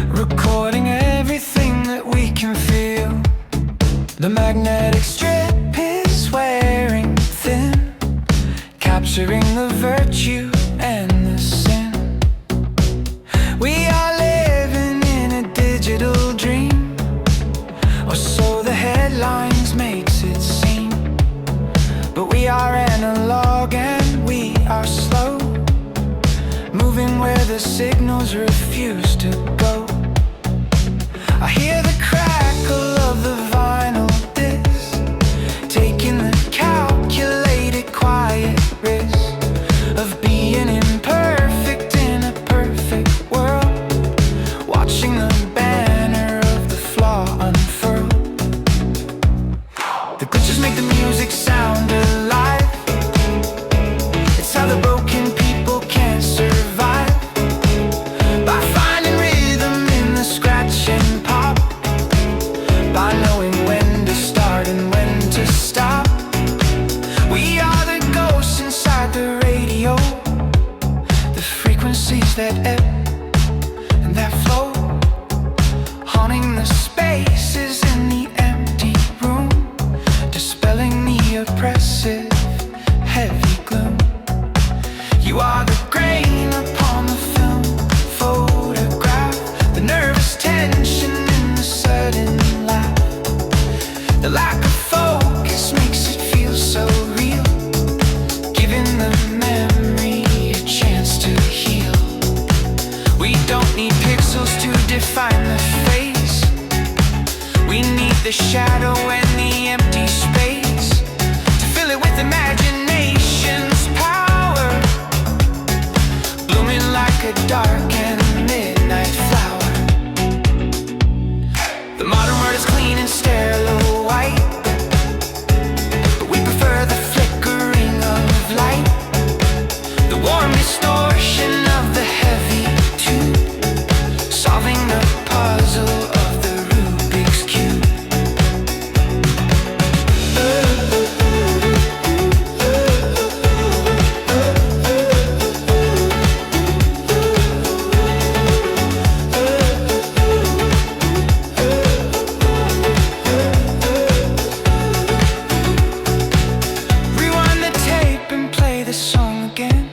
Recording everything that we can feel. The magnetic strip is wearing thin, capturing the virtue and the sin. We are living in a digital dream, or so the headlines makes it seem. But we are analog and we are slow, moving where the signals refuse to go. I hear the crackle of the vinyl disc, taking the calculated quiet risk of being imperfect in a perfect world, watching the banner of the flaw unfurl. The glitches make the music sound alive. It's how the broken people can survive, by finding rhythm in the scratch and pop, by knowing when to start and when to stop. We are the ghosts inside the radio, the frequencies that ebb and that flow, haunting the spaces in the empty room, dispelling the oppressive heavy gloom. You are the grain upon the film photograph, the nervous tension in the sudden laugh. The lack of focus makes it feel so real, giving the memory a chance to heal. We don't need pixels to define the face, we need the shadow and the empty space to fill it with imagination's power, blooming like a dark and midnight flower. The modern word is clean and sterile white, but we prefer the flickering of light, the warm distortion of the heavy tube, solving the puzzle of the Rubik's Cube. Rewind the tape and play the song again.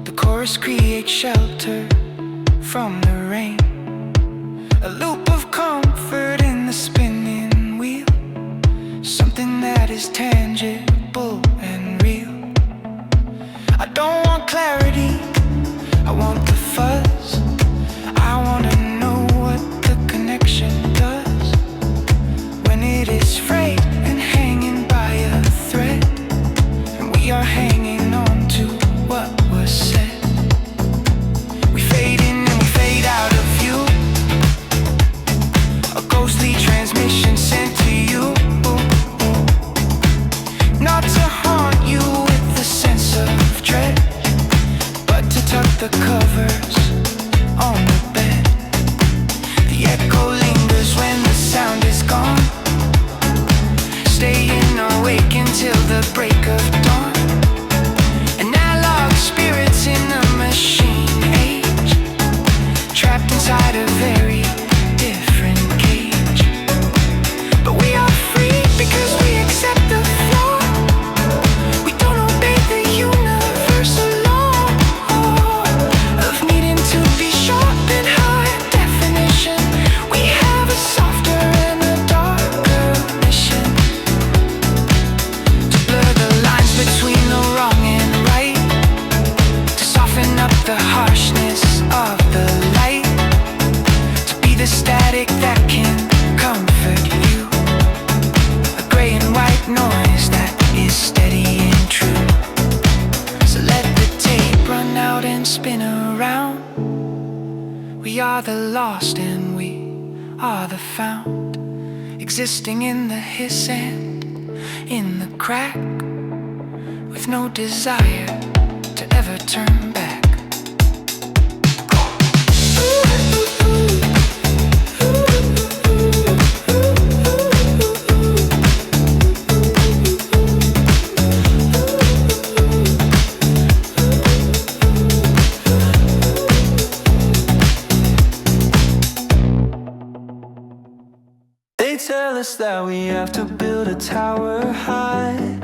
The chorus creates shelter from the rain, a loop of comfort in the spinning wheel, something that is tangible and real. I don't want clarity, I want the fuzz. I wanna know what the connection does when it is frayed and hanging by a thread, and we are hanging on to what was said. We fade in and we fade out of view, a ghostly transmission sent to you, not to haunt you with a sense of dread, but to tuck the covers on the bed. The echo lingers when the sound is gone, staying awake until the break of dawn. Analog spirits in a machine age, trapped inside a very different cage. But we are free because we accept the flaw. We don't obey the universal law of needing to be sharp and high definition. We have a softer and a darker mission, to blur the lines between the wrong and right, to soften up the harshness of the light, to be the static that can comfort you, a gray and white noise that is steady and true. So let the tape run out and spin around. We are the lost and we are the found, existing in the hiss and in the crack, with no desire to ever turn back. They tell us that we have to build a tower high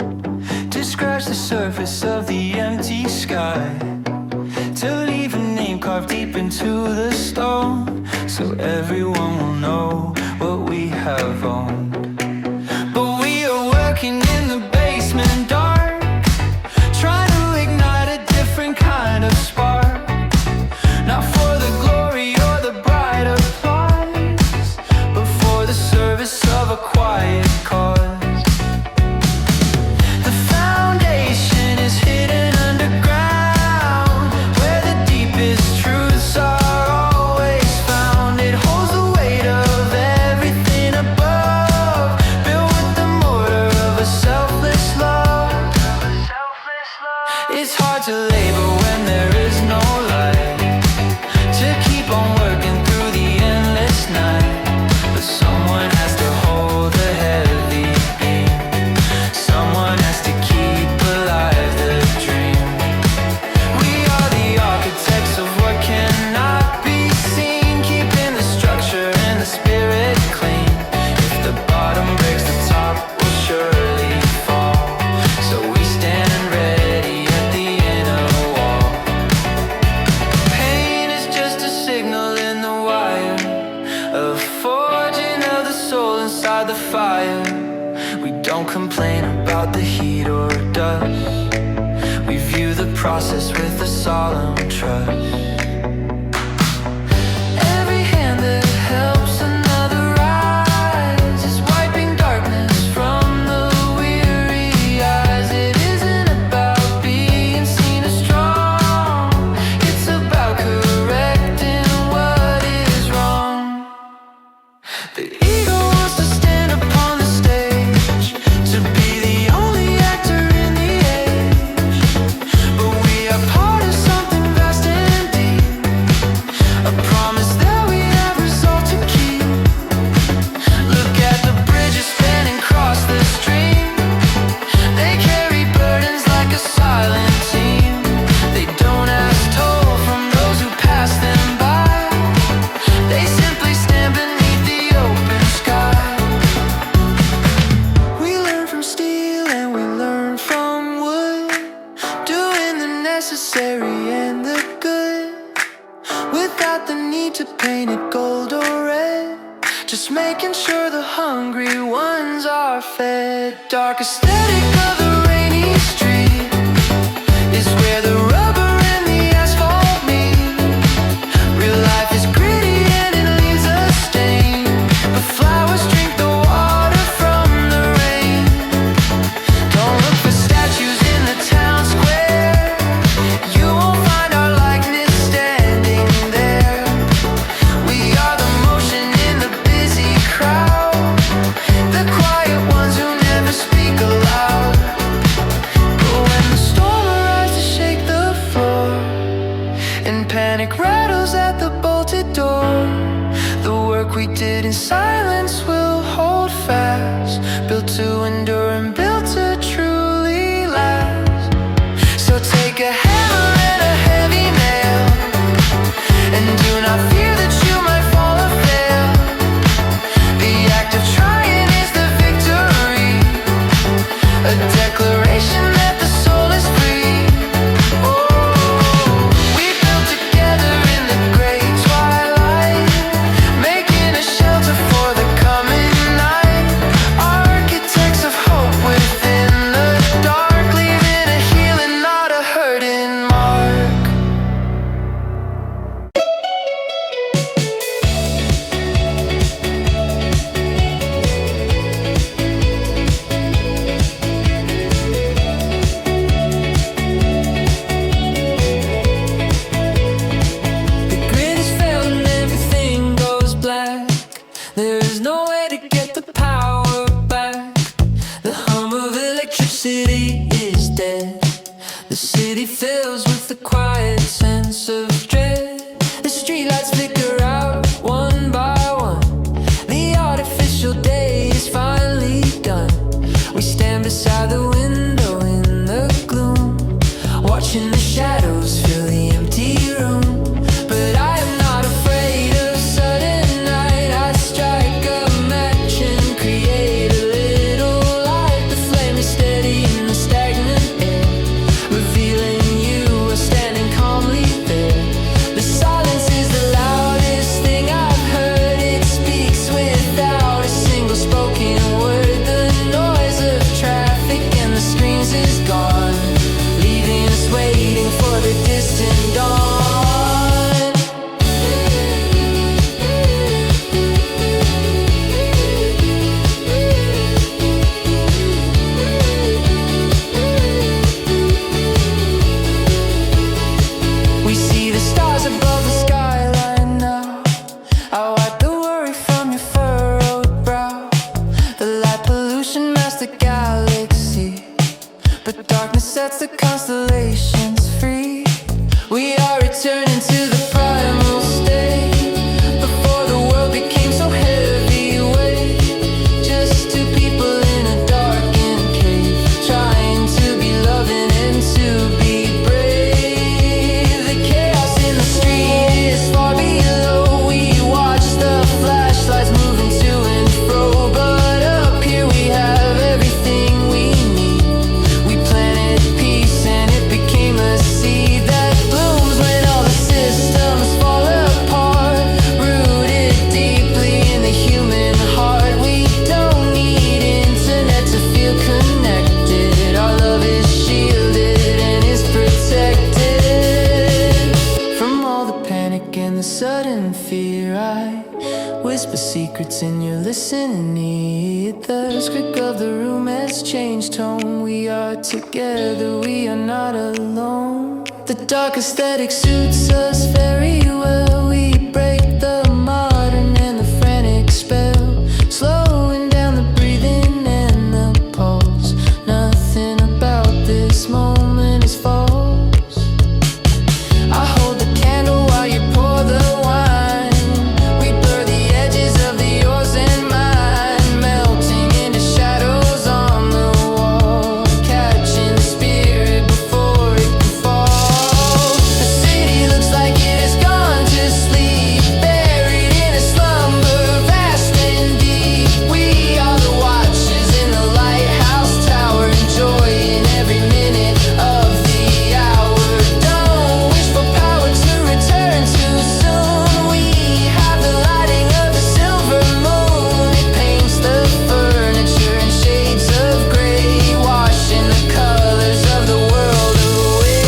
to scratch the surface of the empty sky, to leave a name carved deep into the stone, so everyone will know what we have owned. But we are working in the basement dark, trying to ignite a different kind of spark, not for the glory or the bright applause, but for the service of a quiet cause. The foundation is hidden underground, where the deepest truths are always found. It holds the weight of everything above, built with the mortar of a selfless love. It's hard to labor when there is no light, to keep on working through the endless night. But someone has to hold the heavy beam, someone has to keep alive the dream. We are the architects of what cannot be seen, keeping the structure and the spirit clean. If the bottom breaks, the top will surely fall, so we stand ready at the inner wall. Pain is just a signal in the wire, a forging of the soul inside the fire. We don't complain about the heat or dust, we view the process with a solemn trust. Every hand that helps another rise is wiping darkness from the weary eyes. It isn't about being seen as strong, it's about correcting what is wrong. The ego wants to stand upon the stage, to be the only actor in the age. But we are part of something vast and deep, a promise that we have resolved to keep. Look at the bridges spanning across the stream, they carry burdens like a silent team. They don't ask toll from those who pass them by, they simply stand beneath the open sky. We learn from steel and we learn from wood, doing the necessary and the good, without the need to paint it gold or red, just making sure the hungry ones are fed. Dark aesthetic of the rainy street is where the rubber and the asphalt meet. Real life is gritty and it leaves a stain, but flowers drink the water from the rain. Don't look for statues in the town square, you won't find our likeness standing there. We are the motion in the busy crowd, the quiet ones who never speak aloud. But when the storm arrives to shake the floor, and panic rattles at the bolted door, the work we did in silence will hold fast, built to endure and built to truly last. So take a hammer and a heavy nail, and do not fear that you might fall or fail. The act of trying is the victory, a declaration that the soul is free. Oh, we built together in the great twilight, making a shelter for the coming night. Architects of hope within the dark, leaving a healing, not a hurting mark. The grid is failed and everything goes black. There is no way to get the power back. The hum of electricity is dead. city fills with a quiet sense of dread. The streetlights flicker out one by one. The artificial day is finally done. We stand beside the window in the gloom, watching the shadows fill the empty room. But I am not afraid of sudden night. I strike a match and create a little light. The flame is steady in the stagnant air, revealing you are standing calmly there. The silence is the loudest thing I've heard. It speaks without a single spoken word. The noise of traffic and the screams is gone, leaving us waiting for the distant dawn. We see the stars above the skyline now. I wipe the worry from your furrowed brow. The light pollution masks the galaxy, but darkness sets the constellations free. We are returning to the primal state, before the world became so heavyweight. Just two people in a darkened cave, trying to be loving and to be brave. The chaos in the street is far below. We watch the flashlights moving to and fro, but up here we have everything we need. We planted peace and it became a seed that blooms when all the systems fall apart, rooted deeply in the human heart. We don't need internet to feel connected. Our love is shielded and is protected from all the panic and the sudden fear. I whisper secrets in your listening ear. The script of the room has changed tone. We are together, we are not alone. The dark aesthetic suits us very well. We break the modern and the frantic spell, slowing down the breathing and the pulse. Nothing about this moment is false. I hold the candle while you pour the wine. We blur the edges of the yours and mine, melting into shadows on the wall, catching the spirit before it can fall. The city looks like it has gone to sleep, buried in a slumber vast and deep. We are the watchers in the lighthouse tower, enjoying every minute of the hour. Don't wish for power to return too soon. We have the lighting of the silver moon. It paints the furniture in shades of gray, washing the colors of the world away.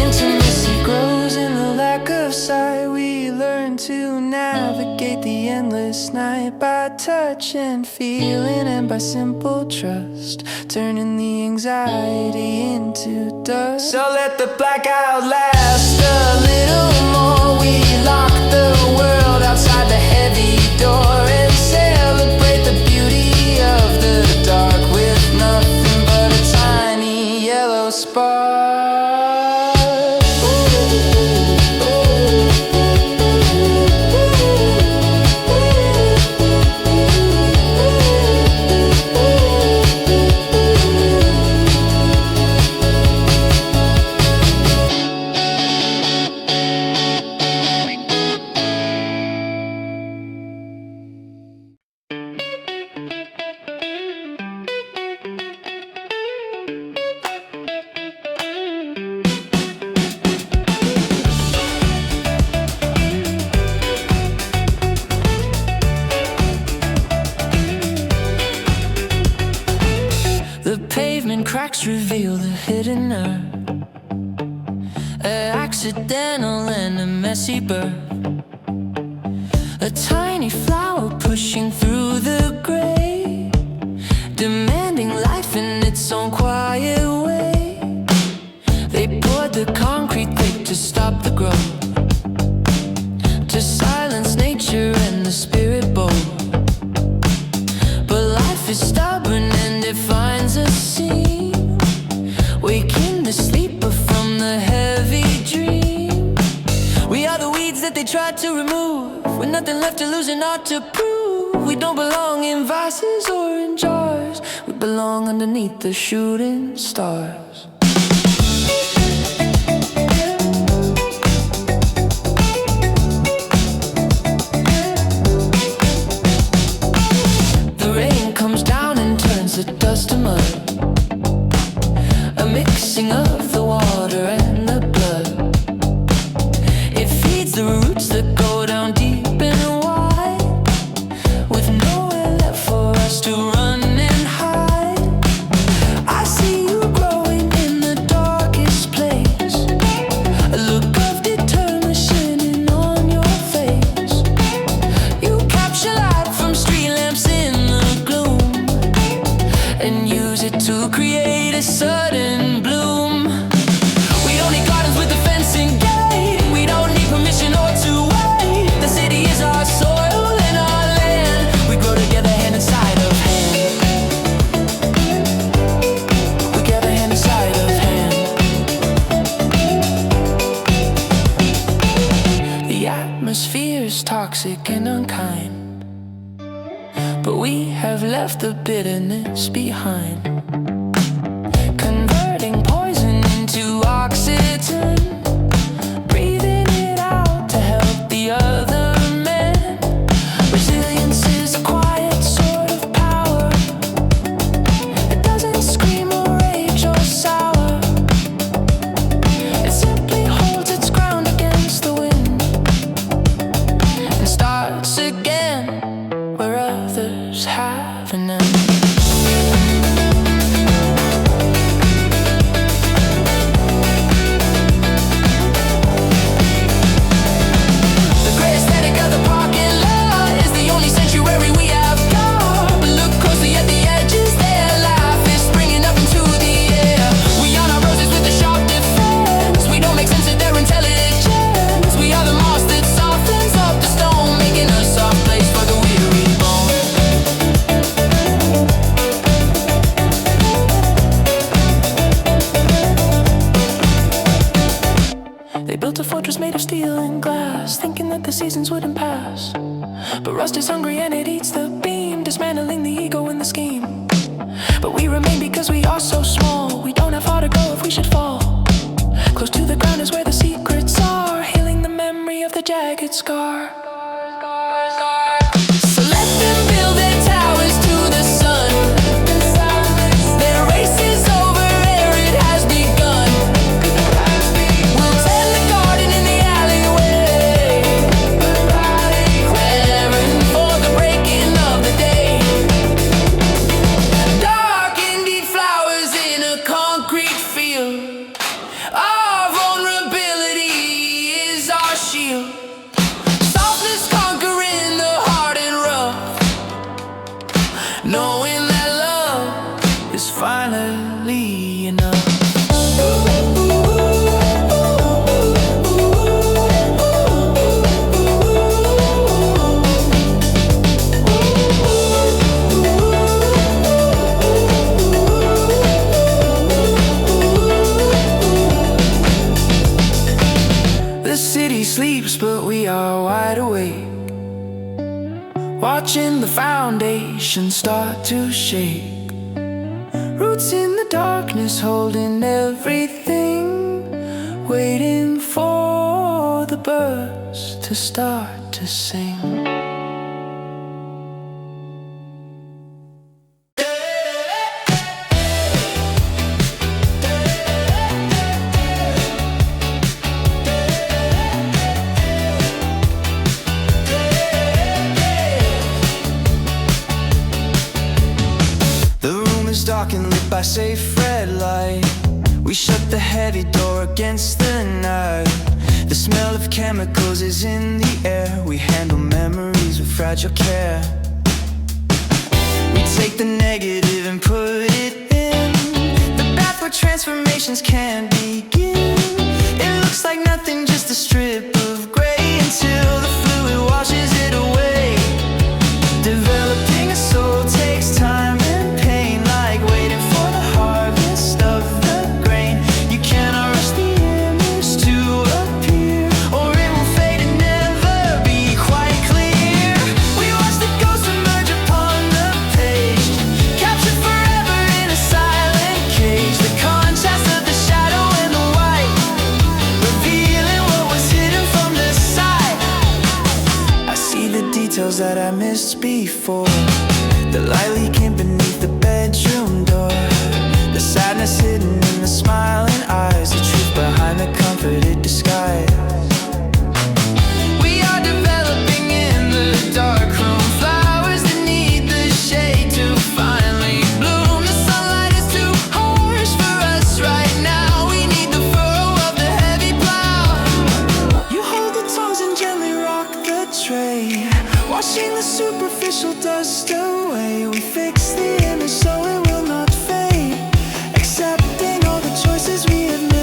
Intimacy grows in the lack of sight. We learn to navigate the endless night by touch and feeling, and by simple trust, turning the anxiety into dust. So let the blackout last a little more. We lock the world outside the heavy door and celebrate the beauty of the dark with nothing but a tiny yellow spark. The pavement cracks reveal the hidden nerve, accidental and a messy birth. A tiny flower pushing through the gray, demanding life in its own quiet way. They poured the concrete, they the heavy dream. We are the weeds that they tried to remove, with nothing left to lose and not to prove. We don't belong in vices or in jars, we belong underneath the shooting stars. The rain comes down and turns the dust to mud, a mixing of the water and the blood. It feeds the roots that go down deep and wide, with nowhere left for us to run and hide. I see you growing in the darkest place, a look of determination on your face. You capture light from street lamps in the gloom, and use it to create a sudden bloom. We don't need gardens with a fencing gate, we don't need permission or to wait. The city is our soil and our land, we grow together hand in side of hand. Together hand in side of hand. The atmosphere is toxic and unkind, but we have left the bitterness behind, converting poison into oxygen, breathing it out to help the other men. Resilience is a quiet sort of power, it doesn't scream or rage or sour, it simply holds its ground against the wind and starts again where others have an end. The gray aesthetic of the parking lot is the only sanctuary we have got. But look closely at the edges, their life is springing up into the air. We on our roses with a sharp defense, we don't make sense of their intelligence. We are the moss that softens up the stone, making a soft place for the weary bone. They built a fortress made of steel and glass, thinking that the seasons wouldn't pass. But rust is hungry and it eats the beam, dismantling the ego in the scheme. But we remain because we are so small, we don't have far to go if we should fall. Close to the ground is where the secrets are, healing the memory of the jagged scar. So let them build their towers to the sun, their race is over ere it has begun. We'll tend the garden in the alleyway, preparing for the breaking of the day. Dark and deep flowers in a concrete field, our vulnerability is our shield. Softness conquering the hard and rough, knowing that love is finally enough. The city sleeps, but we are wide awake, watching the foundation start to shake. Roots in the darkness, holding everything, waiting for the birds to start to sing. Dark and lit by safe red light, we shut the heavy door against the night. The smell of chemicals is in the air, we handle memories with fragile care. We take the negative and put it in the bath where transformations can begin. It looks like nothing, just a strip of gray, until the fluid washes it away. Developing a soul takes time and pain, like waiting for the harvest of the grain. You cannot rush the before. The light leaking beneath the bedroom door, the sadness hidden in the smiling eyes, the truth behind the comforted disguise. We are developing in the dark room, flowers that need the shade to finally bloom. The sunlight is too harsh for us right now. We need the furrow of the heavy plow. You hold the tongues and gently rock the tray, washing the superficial dust away. We fix the image so it will not fade, accepting all the choices we have made.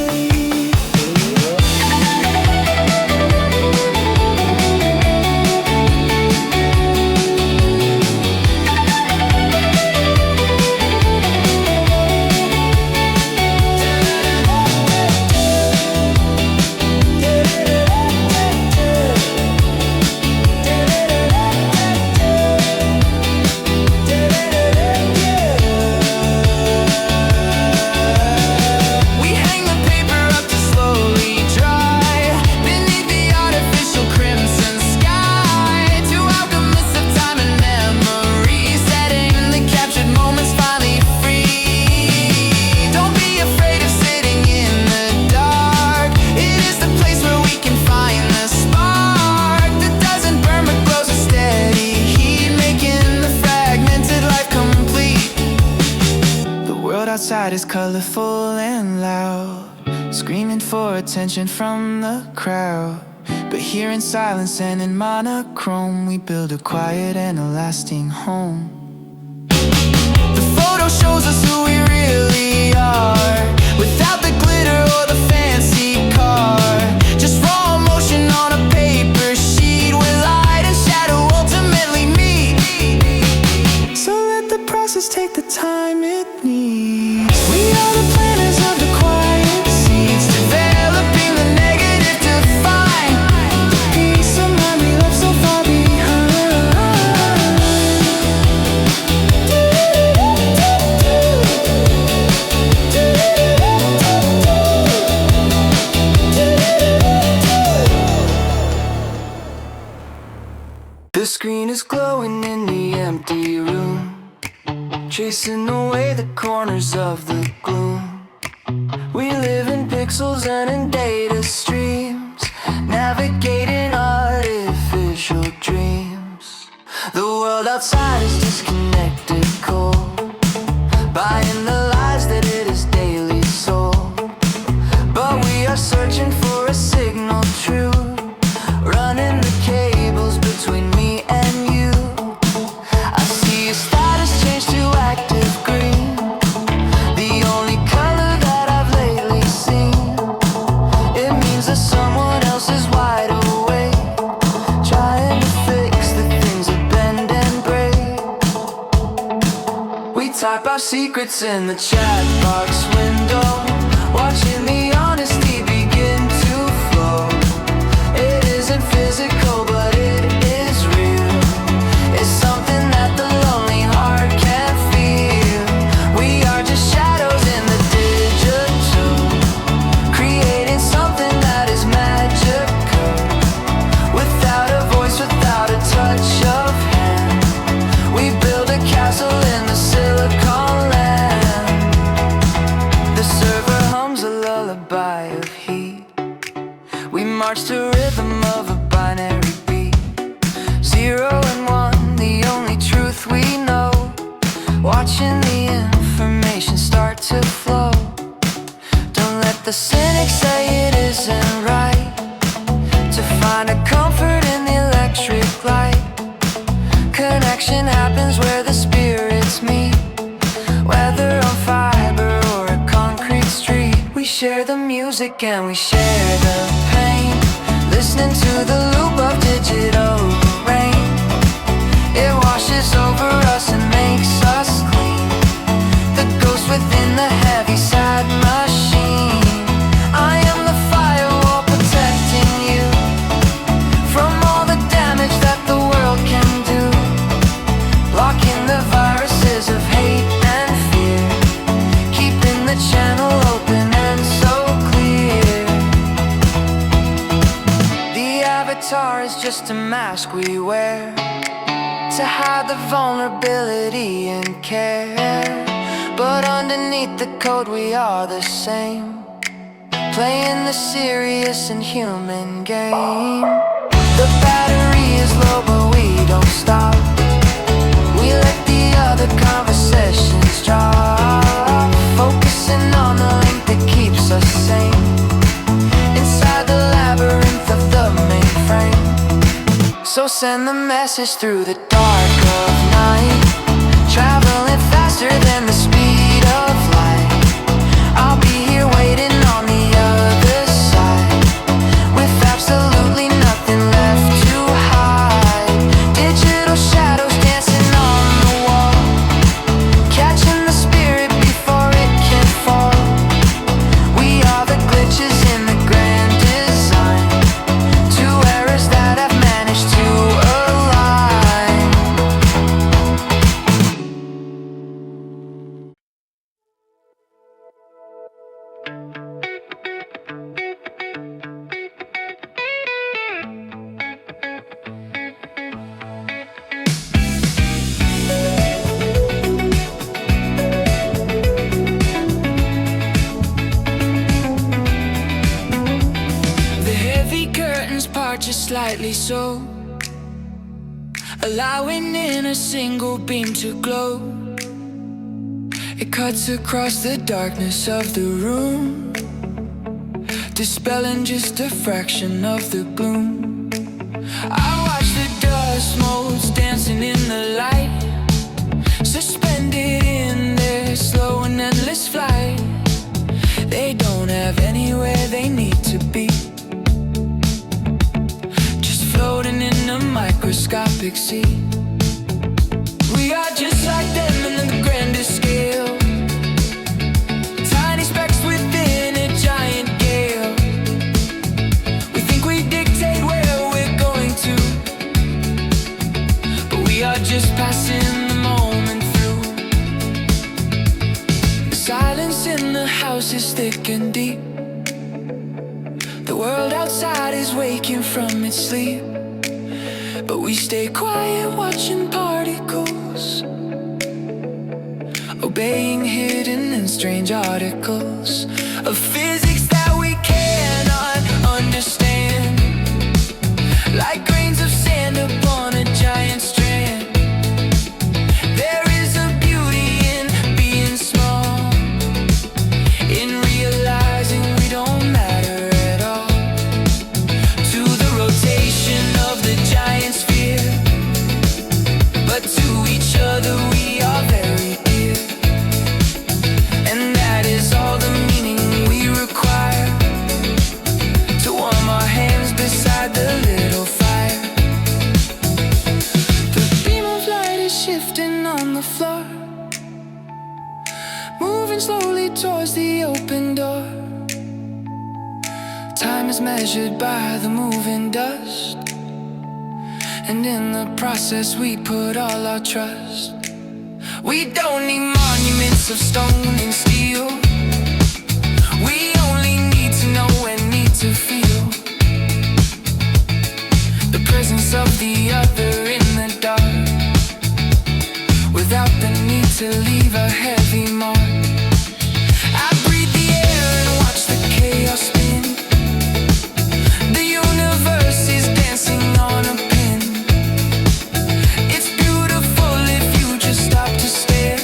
Outside is colorful and loud, screaming for attention from the crowd. But here in silence and in monochrome, we build a quiet and a lasting home. The photo shows us who we really are, without the glitter or the fancy car. Just raw emotion on a paper sheet, where light and shadow ultimately meet. So let the process take the time it needs. We are the planners of the quiet seeds, developing the negative to find the peace of mind we left so far behind. The screen is glowing in the empty room, chasing away the corners of the gloom. We live in pixels and in data streams, navigating artificial dreams. The world outside is disconnected, cold, buying the lies that it is daily sold. But we are searching for a signal true, running the cables between me and you. I see your status change to active green, the only color that I've lately seen. It means that someone else is wide awake, trying to fix the things that bend and break. We type our secrets in the chat box window, watching the honesty begin to flow. It isn't physical, but it is real. It's something that the lonely heart can feel. We are just shadows in the digital, creating something that is magical. Without a voice, without a touch of hand, we build a castle in the Silicon land. The server hums a lullaby of heat. We march to rhythm of a binary beat. 0 and 1, the only truth we know. Watching the information start to flow. Don't let the cynics say it isn't right to find a comfort in the electric light. Connection happens where the spirits meet, whether on fiber or a concrete street. We share the music and we share the pain, listening to the loop of digital rain. It washes over us and makes us clean, the ghost within the heavy sad machine. I am the firewall protecting you from all the damage that the world can do, blocking the viruses of hate and fear, keeping the channel open and so clear. The avatar is just a mask we wear, to hide the vulnerability and care, but underneath the code we are the same, playing the serious and human game. The battery is low but we don't stop. We let the other conversations drop, focusing on the link that keeps us sane, inside the labyrinth of the mainframe. So send the message through the dark of night, traveling faster than the speed of light. I'll be here waiting on the other side, with absolutely nothing left to hide. Digital shadows dancing on the wall, catching the spirit before it can fall. We are the glitches in the grand design, two errors that have managed to align. The heavy curtains part just slightly so, allowing in a single beam to glow. It cuts across the darkness of the room, dispelling just a fraction of the gloom. I watch the dust motes dancing in the light, suspended in their slow and endless flight. They don't have anywhere they need to be, just floating in a microscopic sea. We are just like them in the grandest scale, tiny specks within a giant gale. We think we dictate where we're going to, but we are just passing the moment through. The silence in the house is thick and deep. The world outside is waking from its sleep, but we stay quiet watching particles, obeying hidden and strange articles of physics that we cannot understand, like grains of sand upon a giant strand. There is a beauty in being small, in realizing we don't matter at all, to the rotation of the giant sphere, but to each other we are very dear. And that is all the meaning we require, to warm our hands beside the little fire. The beam of light is shifting on the floor, moving slowly towards the open door. Time is measured by the moving dust, and in the process we put all our trust. We don't need monuments of stone and steel, we only need to know and need to feel the presence of the other in the dark, without the need to leave a heavy mark. I breathe the air and watch the chaos spin. The universe is dancing on a pin. It's beautiful if you just stop to stare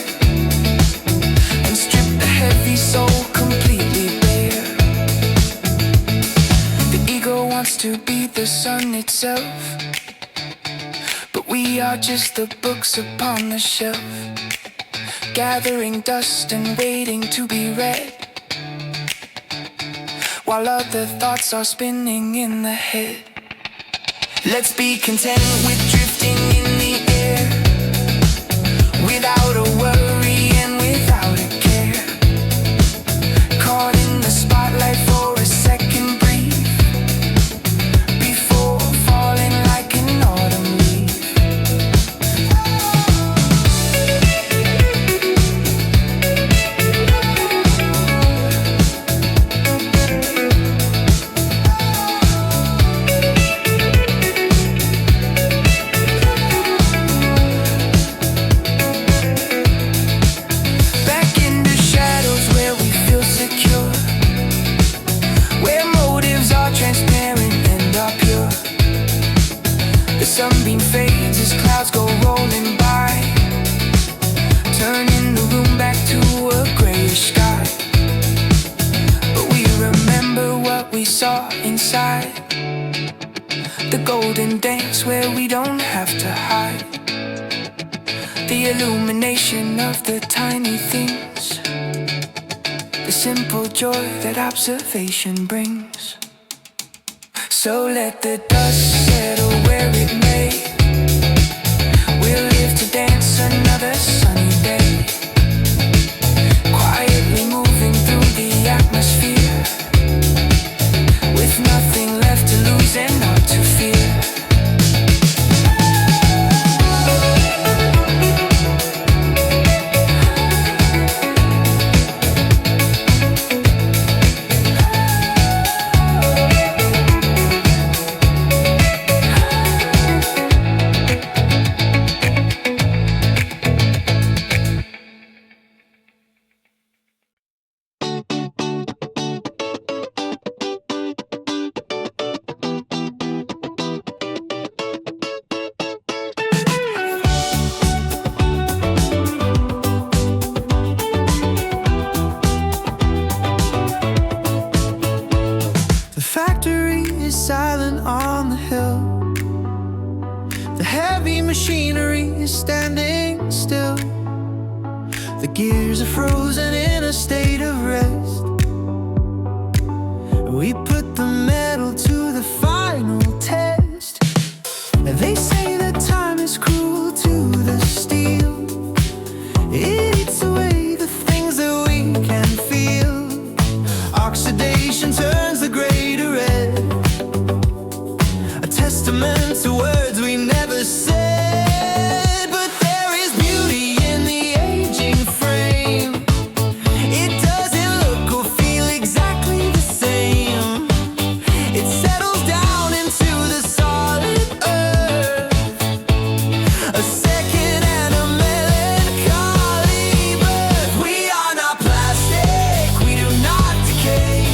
and strip the heavy soul completely bare. The ego wants to be the sun itself, but we are just the books upon the shelf, gathering dust and waiting to be read, while other thoughts are spinning in the head. Let's be content with drifting in the air, without a worry and without a care, caught in the spotlight for a second brief, before falling like an autumn leaf. inside. The golden dance where we don't have to hide. The illumination of the tiny things. The simple joy that observation brings. So let the dust settle where it may. We'll live to dance another sunny day. Quietly moving through the atmosphere, with nothing left to lose and not to fear. Silent on the hill. The heavy machinery is standing still. The gears are frozen in a state of rest. We put the metal to the final test. They say that time is cruel to the steel. It eats away the things that we can feel. Oxidation turns the gray to red. Testament to words we never said. But there is beauty in the aging frame. It doesn't look or feel exactly the same. It settles down into the solid earth. A second and a melancholy birth. We are not plastic, we do not decay.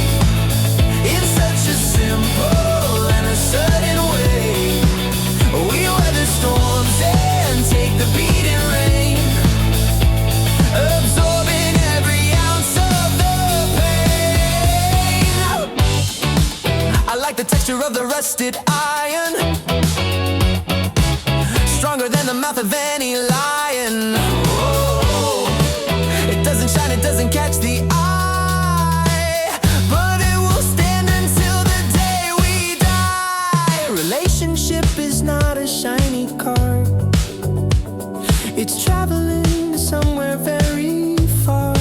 In such a simple and a certain way. We weather storms and take the beating rain, absorbing every ounce of the pain. I like the texture of the rusted iron, stronger than the mouth of any lion. Oh, it doesn't shine, it doesn't catch the eye, but it will stand until the day we die. Relationship is not a shiny car. It's traveling somewhere very far.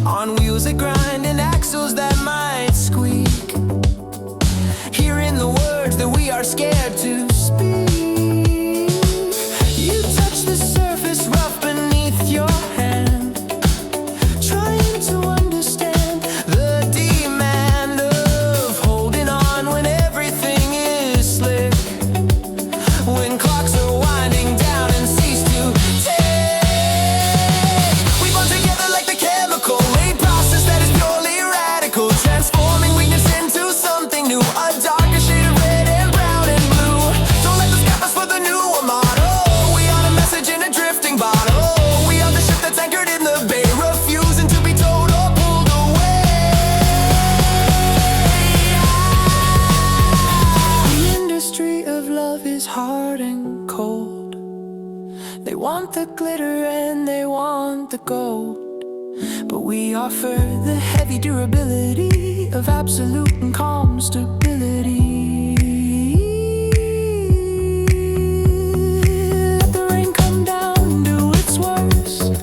On wheels that grind and axles that might squeak. Hearing the words that we are scared to speak. You touch the surface rough beneath your hand, trying to understand the demand of holding on when everything is slick. When clocks are winding down and cease to tick. We bond together like the chemical a process that is purely radical, transforming weakness into something new. A darker shade of red and brown and blue. Don't let them stop us for the newer model. We are the message in a drifting bottle. We are the ship that's anchored in the bay, refusing to be towed or pulled away. The industry of love is hard and cold. They want the glitter and they want the gold, but we offer the heavy durability of absolute and calm stability. Let the rain come down, do its worst.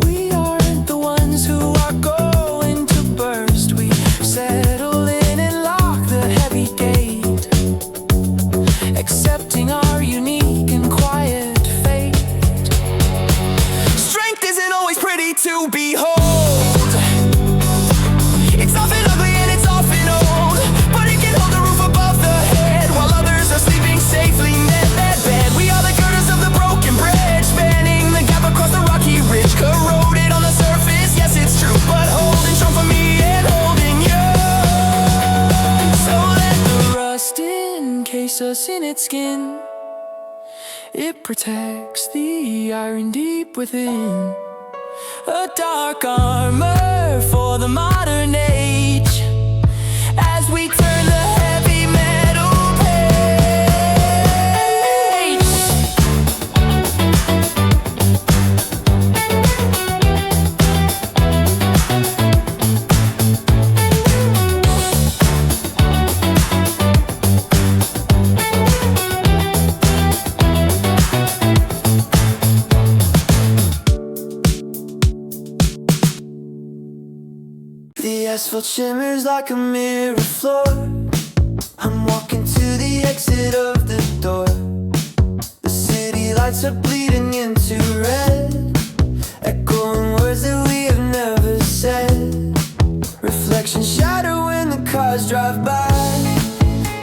We aren't the ones who are going to burst. We settle in and lock the heavy gate, accepting our unique and quiet fate. Strength isn't always pretty to behold. It's often ugly and it's often old, but it can hold the roof above the head while others are sleeping safely in that bed. We are the girders of the broken bridge, spanning the gap across the rocky ridge. Corroded on the surface, yes it's true, but holding strong for me and holding you. So let the rust encase us in its skin. It protects the iron deep within. A dark armor for the modern age, The asphalt shimmers like a mirror floor. I'm walking to the exit of the door. The city lights are bleeding into red, echoing words that we have never said. Reflections shadow when the cars drive by.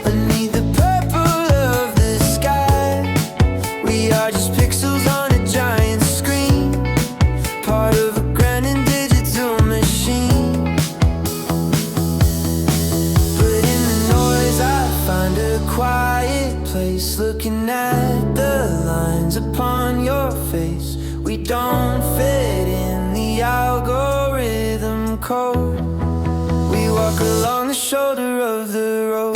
Beneath the purple of the sky, we are just pixels on a giant screen, part of a grand and digital machine. But in the noise I find a quiet place, looking at the lines upon your face. We don't fit in the algorithm code. We walk along the shoulder of the road.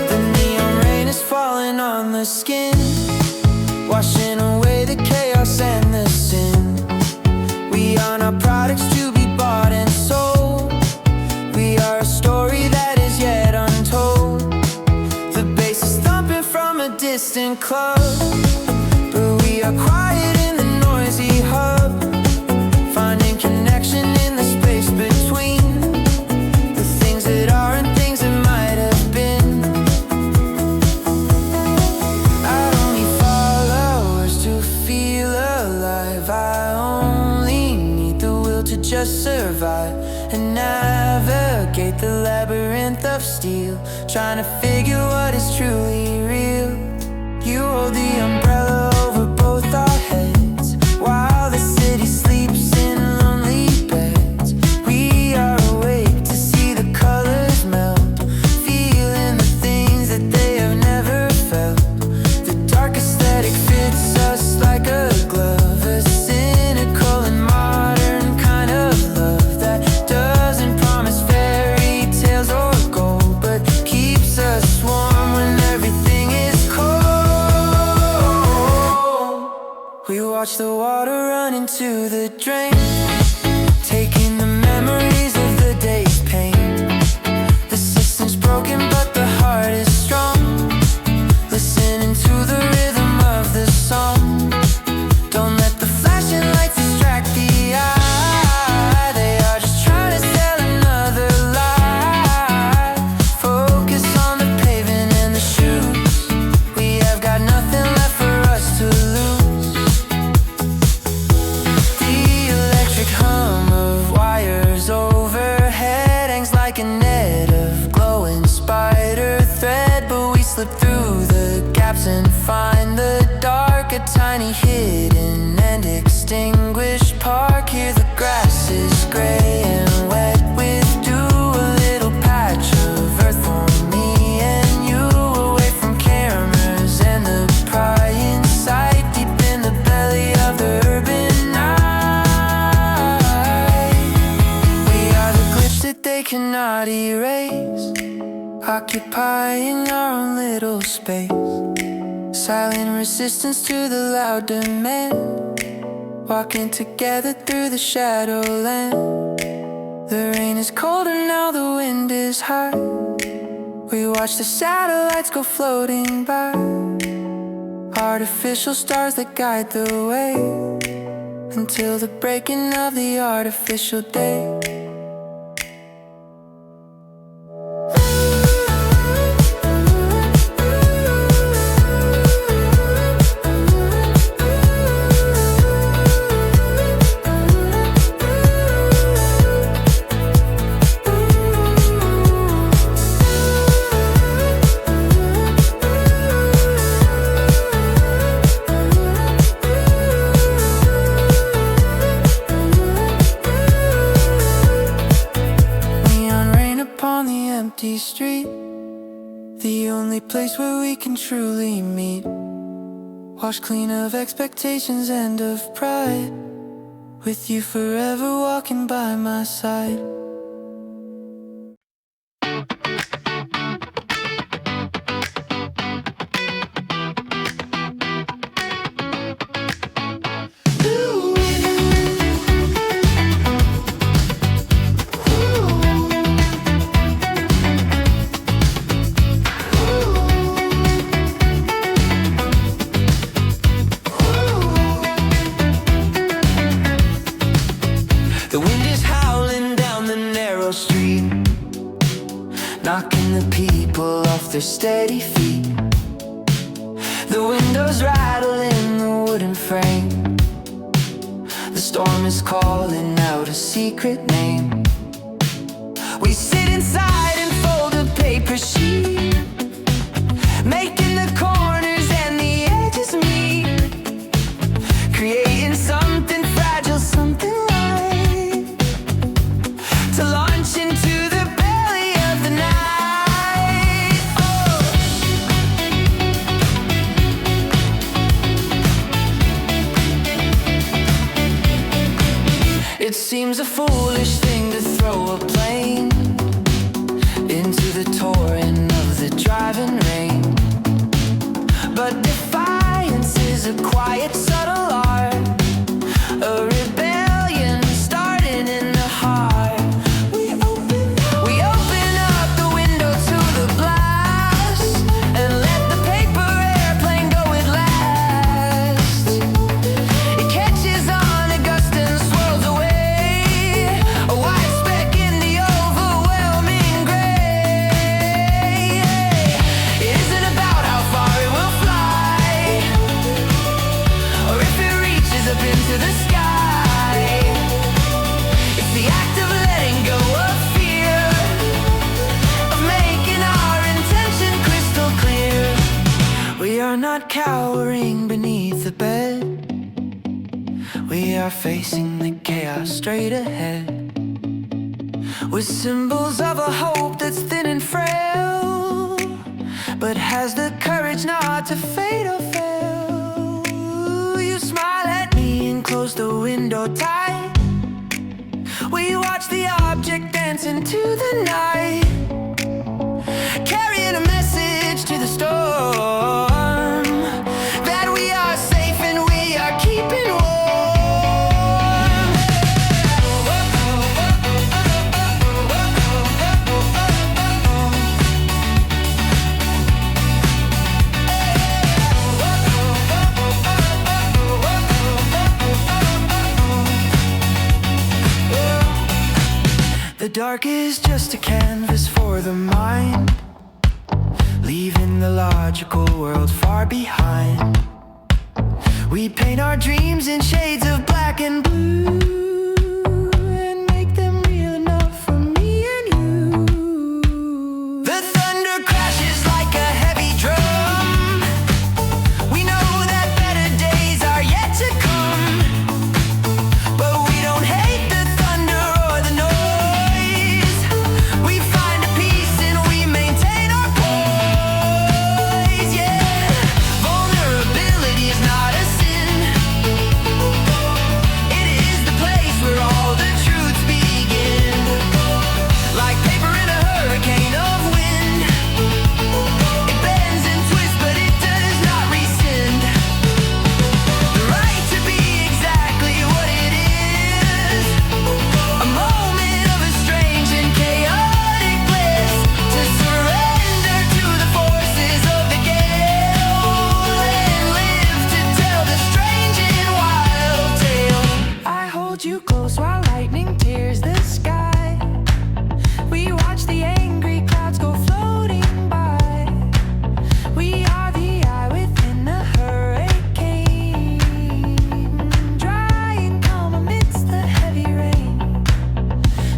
The neon rain is falling on the skin, washing away the chaos and the sin. We are not products to be bought and sold. We are a story that is yet untold. The bass is thumping from a distant club, but we are quiet in the noisy hub, finding connection in the space between the things that are and things that might have been. I don't need followers to feel alive. I only need the will to just survive and navigate the labyrinth of steel, trying to figure what is truly real. You hold the umbrella over both our heads while the city sleeps in lonely beds. We are awake to see the colors melt, feeling the things that they have never felt. The dark aesthetic fits us like a glove, a cynical and modern kind of love that doesn't promise fairy tales or gold, but keeps us warm when everything is cold. We watch the water run into the drain, taking the memories of the day's pain. The system's broken but the heart is strong, listening to the rhythm of the song. Don't let the flashing lights distract the eye. They are just trying to sell another lie. Focus on the pavement and the shoes. We have got nothing left for us to lose. The electric hum of wires overhead hangs like a net of glowing spider thread, but we slip through the gaps and find the dark, a tiny hidden and extinguished park. Here the grass is gray and wet with dew, a little patch of earth for me and you, away from cameras and the prying sight, deep in the belly of the urban night. We are the glitch that they cannot erase, occupying our own little space. Silent resistance to the loud demand, walking together through the shadowland. The rain is colder now, the wind is high. We watch the satellites go floating by, artificial stars that guide the way, until the breaking of the artificial day. Empty street, the only place where we can truly meet. Wash clean of expectations and of pride, with you forever walking by my side. knocking the people off their steady feet. The windows rattle in the wooden frame. The storm is calling out a secret name. We sit inside and fold a paper sheet, making the corners and the edges meet, creating something fragile, something light, to launch into the belly of the night. Oh. It seems a foolish thing to throw a plane into the torrent of the driving rain, but defiance is a quiet, subtle art, a rebellion starting in the heart. We open up the window to the blast and let the paper airplane go at last. It catches on a gust and swirls away, a white speck in the overwhelming gray. It isn't about how far it will fly, or if it reaches up into the sky. It's the act of letting go of fear, of making our intention crystal clear. We are not cowering beneath the bed, we are facing the chaos straight ahead, with symbols of a hope that's thin and frail, but has the courage not to fade or fail. You smile at me and close the window tight. We watch the object dance into the night, carrying a message to the storm, that we are safe and we are keeping warm. The dark is just a canvas for the mind, leaving the logical world far behind. We paint our dreams in shades of black and blue, and make them real enough for me and you. The thunder crashes like a heavy drum. We know that better days are yet to come, but we don't hate the thunder or the noise. We find a peace and we maintain our poise. Yeah, vulnerability is not a sin. It is the place where all the truths begin. Like paper in a hurricane of wind, it bends and twists but it does not rescind. The right to be exactly what it is, a moment of a strange and chaotic bliss, to surrender to the forces of the gale, and live to tell the strange and wild tale. I hold you close while lightning tears the sky. We watch the angry clouds go floating by. We are the eye within the hurricane, dry and calm amidst the heavy rain.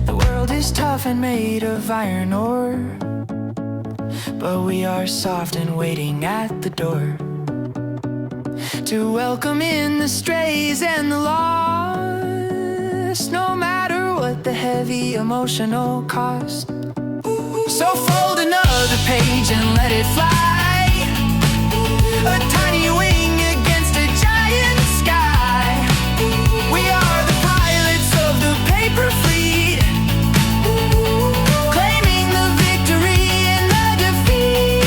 The world is tough and made of iron ore, but we are soft and waiting at the door, to welcome in the strays and the lost, no matter what the heavy emotional cost. So fold another page and let it fly, a tiny wing against a giant sky. We are the pilots of the paper fleet, claiming the victory in the defeat.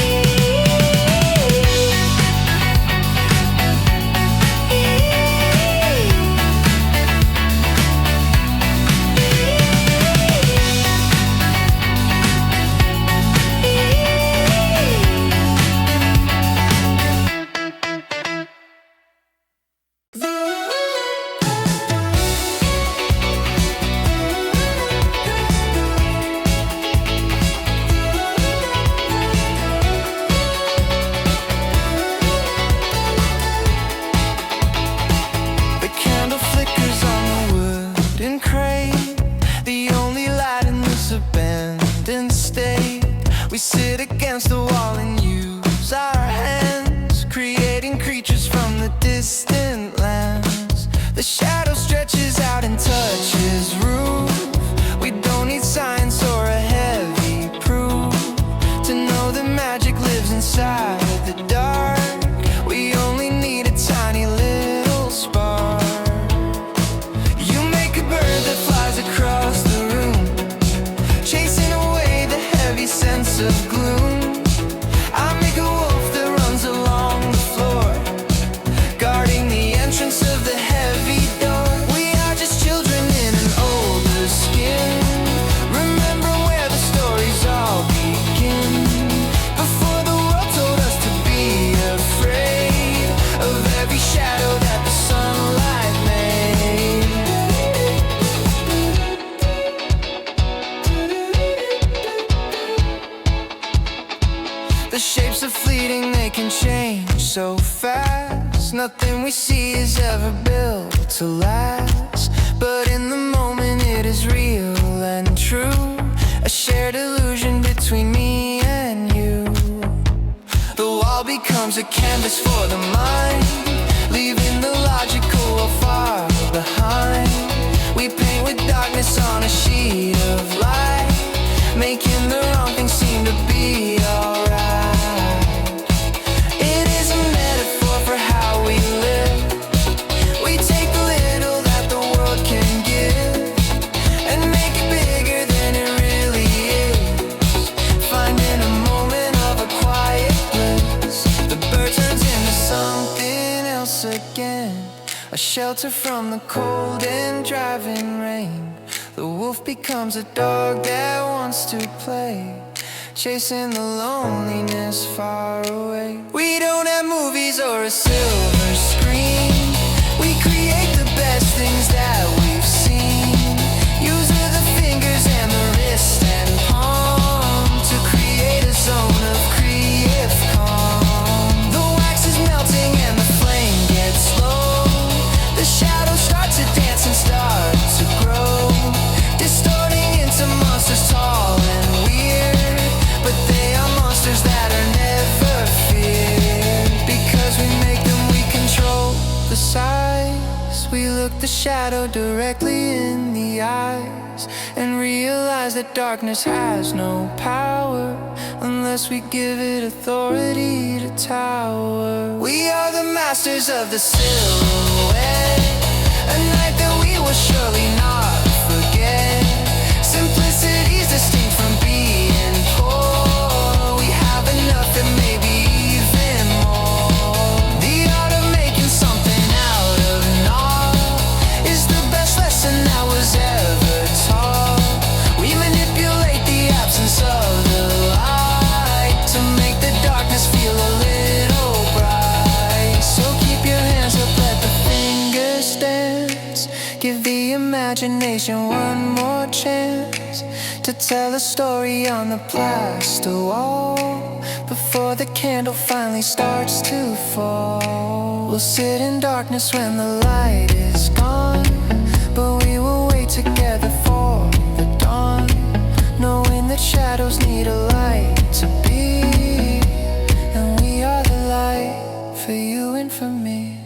sit against the wall and use our hands, creating creatures from the distant lands. The shadow stretches out and touches roof. We don't need science or a heavy proof to know that magic lives inside the dark. We only need a tiny little spark. You make a bird that flies across the room, chasing away the heavy sense of gloom. I make a wolf that runs along the floor, guarding the entrance of the heavy door. We are just children in an older skin, remember where the stories all begin. Before the world told us to be afraid of every shadow that the sunlight made. The shapes are fleeting, they can change so fast. Nothing we see is ever built to last, but in the moment it is real and true, a shared illusion between me and you. The wall becomes a canvas for the mind, leaving the logical far behind. We paint with darkness on a sheet of light, making the wrong thing seem to be alright. It is a metaphor for how we live. We take the little that the world can give and make it bigger than it really is, finding a moment of a quiet bliss. The bird turns into something else again, a shelter from the cold and driving rain. The wolf becomes a dog that wants to play, chasing the loneliness far away. We don't have movies or a silver screen, we create the best things that we've seen. Use of the fingers and the wrist and palm to create a zone of creative calm. The wax is melting and the flame gets low, the shadows start to dance and start to grow, distorting into monsters tall and weird, but they are monsters that are never feared. Because we make them, we control the size. We look the shadow directly in the eyes and realize that darkness has no power unless we give it authority to tower. We are the masters of the silhouette, a night that we will surely not forget. Simplicity's distinct from being poor. We have enough and maybe even more. The art of making something out of naught is the best lesson that was ever taught. We manipulate the absence of the light to make the darkness feel a little bright. So keep your hands up, let the fingers dance. Give the imagination one more chance to tell a story on the plaster wall before the candle finally starts to fall. We'll sit in darkness when the light is gone, but we will wait together for the dawn, knowing that shadows need a light to be, and we are the light for you and for me.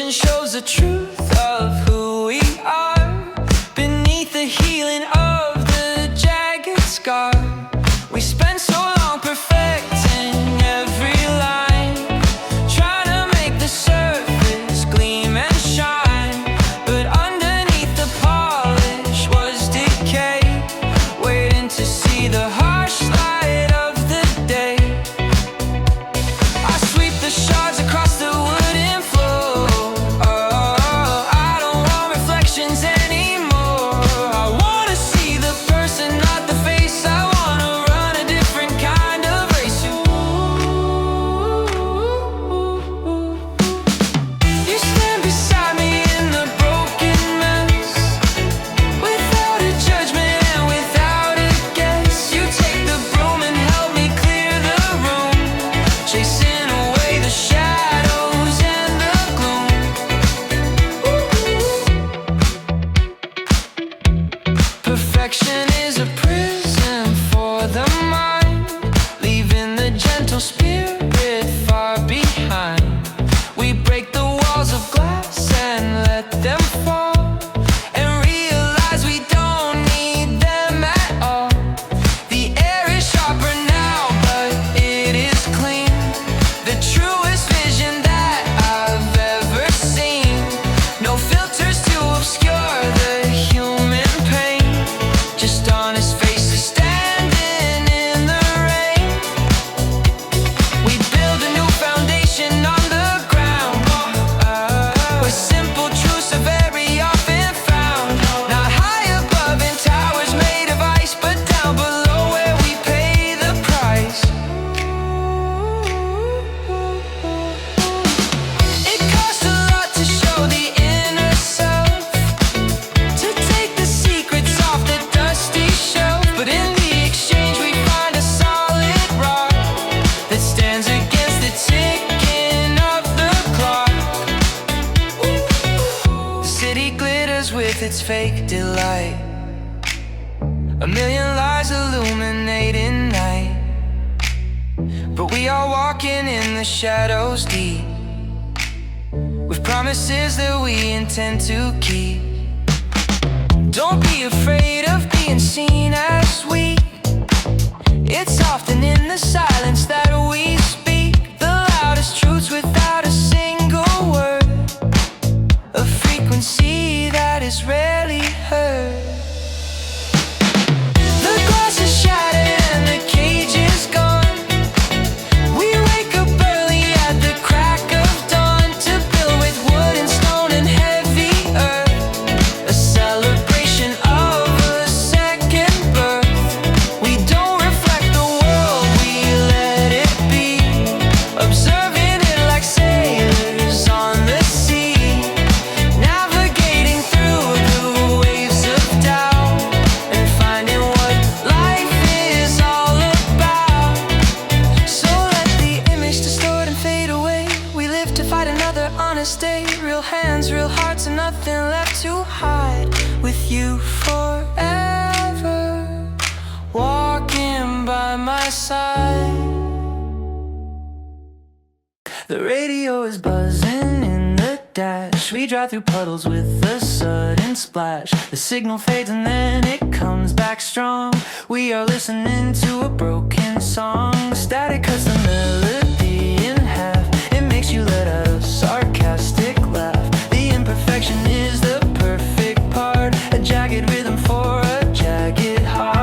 Shows the truth of who we are beneath the healing of the jagged scar. We spend so long perfecting every line, trying to make the surface gleam and shine, but underneath the polish was decay, waiting to see the harsh light of the day. I sweep the shards across the wooden floor. I don't its fake delight. A million lies illuminating night, but we are walking in the shadows deep, with promises that we intend to keep. Don't be afraid of being seen as weak. It's often in the silence that we speak the loudest truths without a single word, a frequency that is rarely heard. The glass is shattered and the cage is gone. We wake up early at the crack of dawn to build with wood and stone and heavy earth, a celebration of a second birth. We don't reflect the world, we let it be, observing it like sailors on the sea, navigating through the waves of doubt and finding what life is all about. So let the image distort and fade away. We live to fight another honest day. Real hands, real hearts, and nothing left to hide. With you forever, walking by my side. The radio is buzzing in the dash. We drive through puddles with a sudden splash. The signal fades and then it comes back strong. We are listening to a broken song. Static cuts the melody in half. It makes you let out a sarcastic laugh. The imperfection is the perfect part, a jagged rhythm for a jagged heart.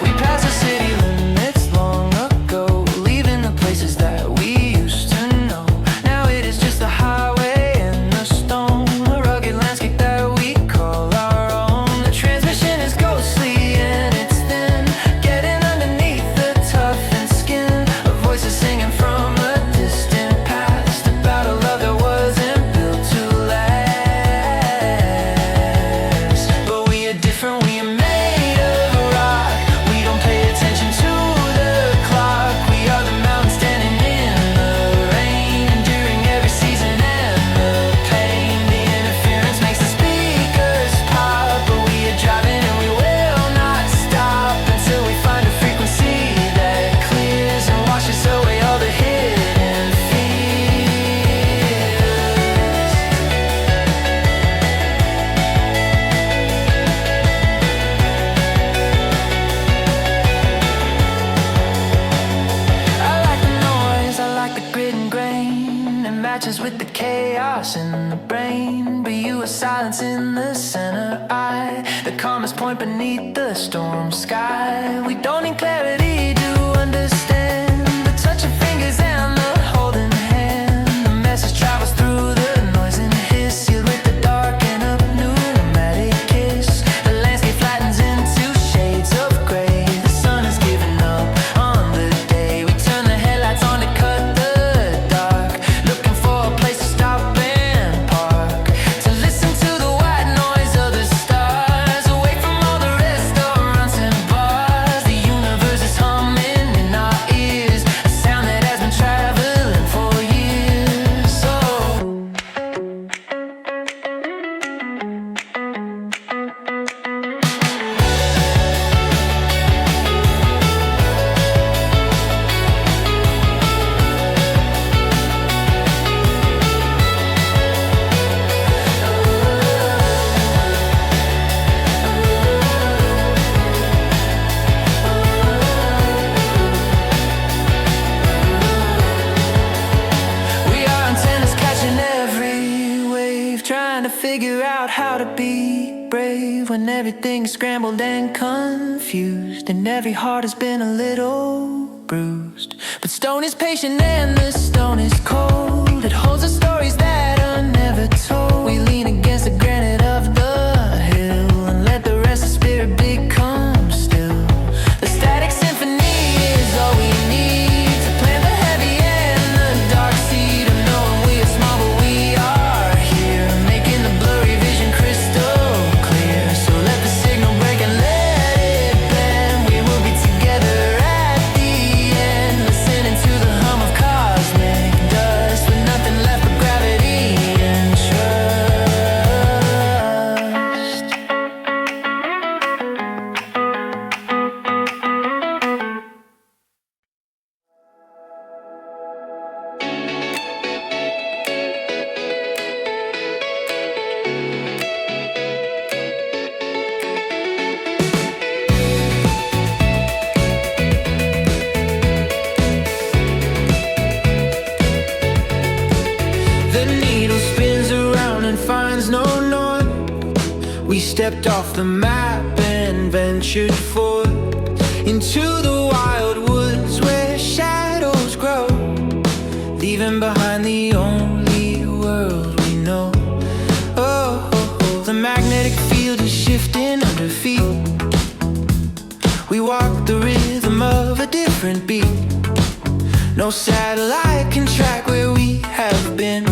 We passed the city limits long ago, leaving the places that we used to know. Now it is just the highway and the stone, a rugged landscape that we call our own. The transmission is ghostly and it's thin, getting underneath the toughened skin. A voice is singing from a distant past about a love that wasn't built to last. But we are different, we are made of rock. We don't pay attention to the clock. We are the mountains standing in the rain, enduring every season and the pain. The interference makes the speakers pop, but we are driving and we will not stop until we find a frequency that clears and washes away all the hidden fears. I like the noise, I like the grit and grain. It matches with the chaos in the brain. But you are silence in the center eye, the calmest point beneath the storm sky. We don't need clarity to understand the touch of fingers and the holding hand. The message travels through the noise and hiss, sealed with the dark and a pneumatic kiss. The landscape flattens into shades of gray. The sun is giving up on the day. We turn the headlights on to cut the dark, looking for a place to stop and park, to listen to the white noise of the stars, away from all the restaurants and bars. The universe is humming in our ears, a sound that has been traveling for years. So we are antennas catching every wave, trying to figure out how to be brave when everything's scrambled and confused, and every heart has been a little bruised. But stone is patient and the stone is cold. It holds the stories that are never told. We lean against the granite of the hill and let the rest of spirit become still. The static symphony is all we need to plant the heavy and the dark seed of knowing we are small but we are here, making the blurry vision crystal clear. So let the signal break and let it bend. We stepped off the map and ventured forth into the wild woods where shadows grow, leaving behind the only world we know. Oh, oh, oh. The magnetic field is shifting under feet. We walk the rhythm of a different beat. No satellite can track where we have been,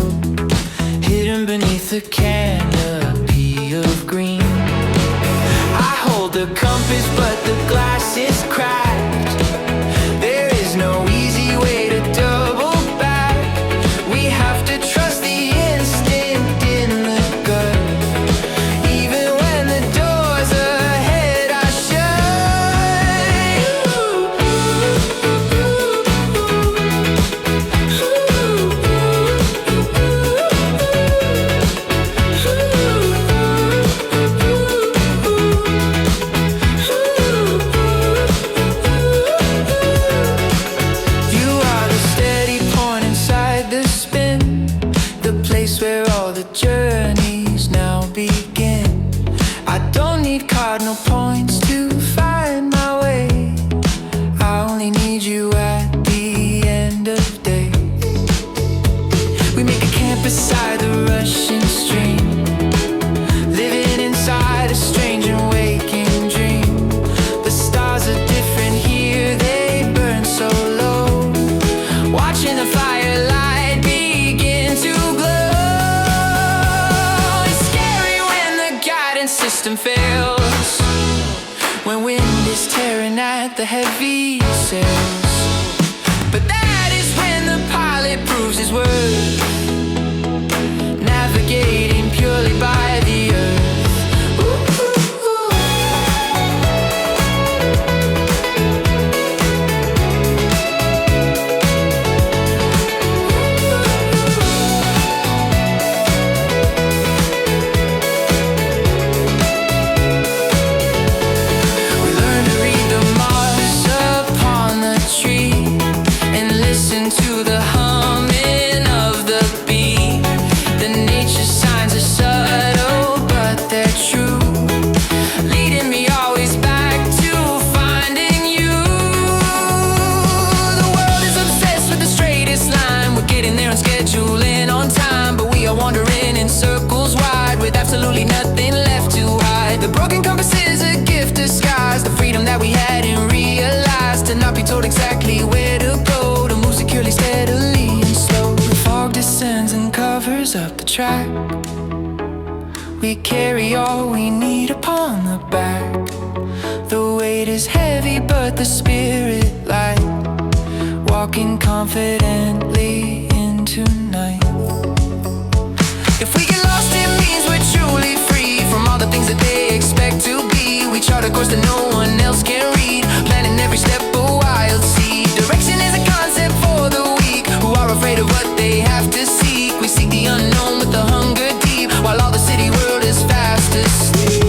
hidden beneath the canopy of green. I hold the compass, but the glass is cracked. There is no easy way to double back. We have to trust the instinct in the gut, even when the doors ahead are where all the journeys now begin. I don't need cardinal points to find my way. I only need you at the end of day. We make a camp beside the rushing stream, living inside a strange and waking dream. The stars are different here, they burn so low, watching the firelight begin to glow. System fails when wind is tearing at the heavy sails, but that is when the pilot proves his worth, navigating purely by the earth. Absolutely nothing left to hide. The broken compass is a gift disguised, the freedom that we hadn't realized, to not be told exactly where to go, to move securely, steadily and slow. The fog descends and covers up the track. We carry all we need upon the back. The weight is heavy but the spirit light, walking confidently into night. If we get lost, it means we're truly free from all the things that they expect to be. We chart a course that no one else can read, planning every step a wild seed. Direction is a concept for the weak, who are afraid of what they have to seek. We seek the unknown with the hunger deep, while all the city world is fast asleep.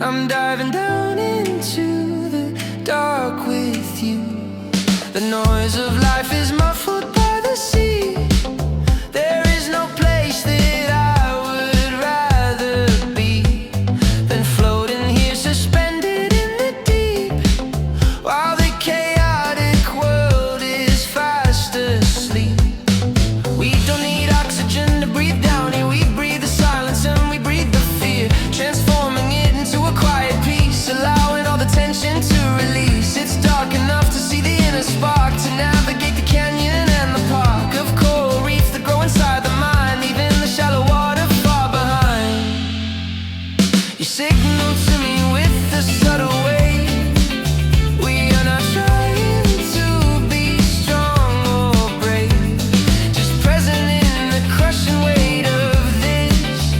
I'm diving down into the dark with you. The noise of life is muffled by the sea. There is no place that I would rather be than floating here suspended in the deep, while the chaotic world is fast asleep. We don't need oxygen to breathe down here. We breathe the silence and we breathe the fear, transforming it into a quiet peace, allowing all the tension to release. It's dark enough to see the inner spark, to navigate the canyon and the park of coral reefs that grow inside the mind, leaving the shallow water far behind. You signal to me with a subtle way. We are not trying to be strong or brave, just present in the crushing weight of this,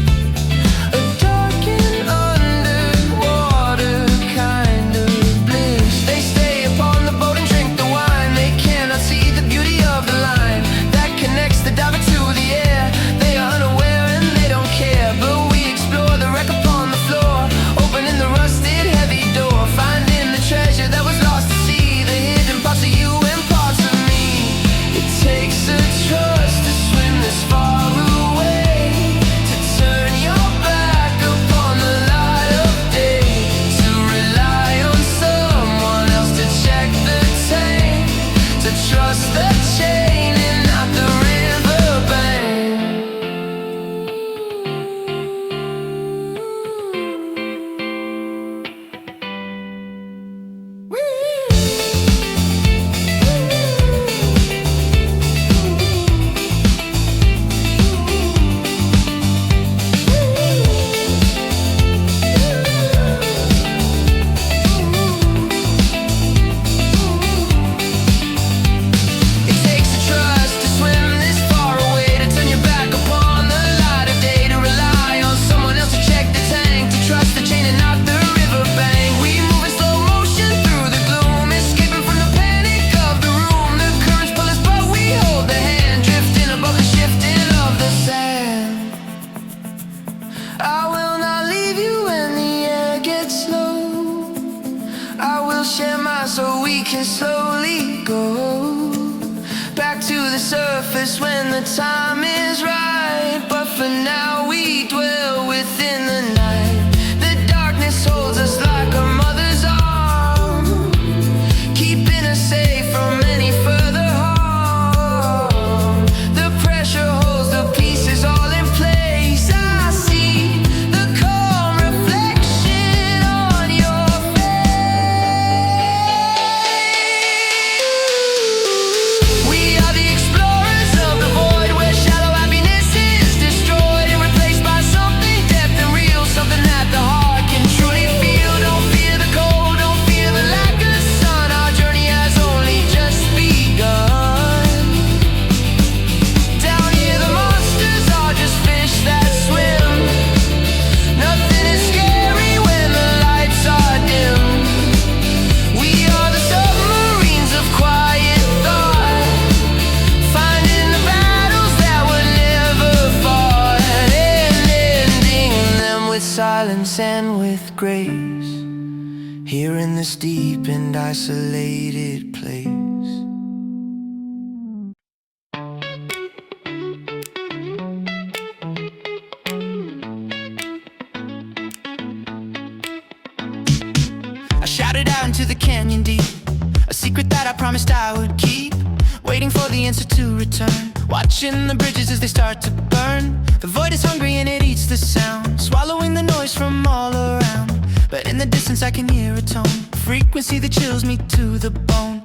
a dark and underwater kind of bliss. They stay upon the boat and drink the wine. They cannot see the beauty of the line that connects the diver to the air. They are unaware and they don't care, but we explore the wreck upon the floor, opening the rusted heavy door, finding the treasure that was lost to sea, the hidden parts of you and parts of me. It takes a trust to swim this far away, to turn your back upon the light of day, to rely on someone else to check the tank, to trust the chain and not the riverbank. It takes a trust to swim this far away, to turn your back upon the light of day, to rely on someone else to check the tank, to trust the chain and not the riverbank. We move in slow motion through the gloom, escaping from the panic of the room. The currents pull us, but we hold the hand, drifting above the shifting of the sand. I will not leave you when the air gets low. I will share mine so we can slowly go back to the surface when the time is right. But for now we dwell within the night. The darkness holds us like a mother's arm, keeping us safe from any further harm. The pressure holds the pieces all in place. I see the calm reflection on your face. We are the explorers of the void, where shallow happiness is destroyed and replaced by something depth and real, something that the heart can truly feel. Don't fear the cold, don't fear the lack of sun. Our journey has only just begun. Down here the monsters are just fish that swim. Nothing is scary when the lights are dim. We are the submarines of quiet thought, finding the battles that were never fought, and ending them with silence and with grace, here in this deep and isolated place. I shouted out into the canyon deep, a secret that I promised I would keep, waiting for the answer to return, watching the bridges as they start to burn. The void is hungry and it eats the sound, swallowing the noise from all around. But in the distance I can hear a tone, a frequency that chills me to the bone.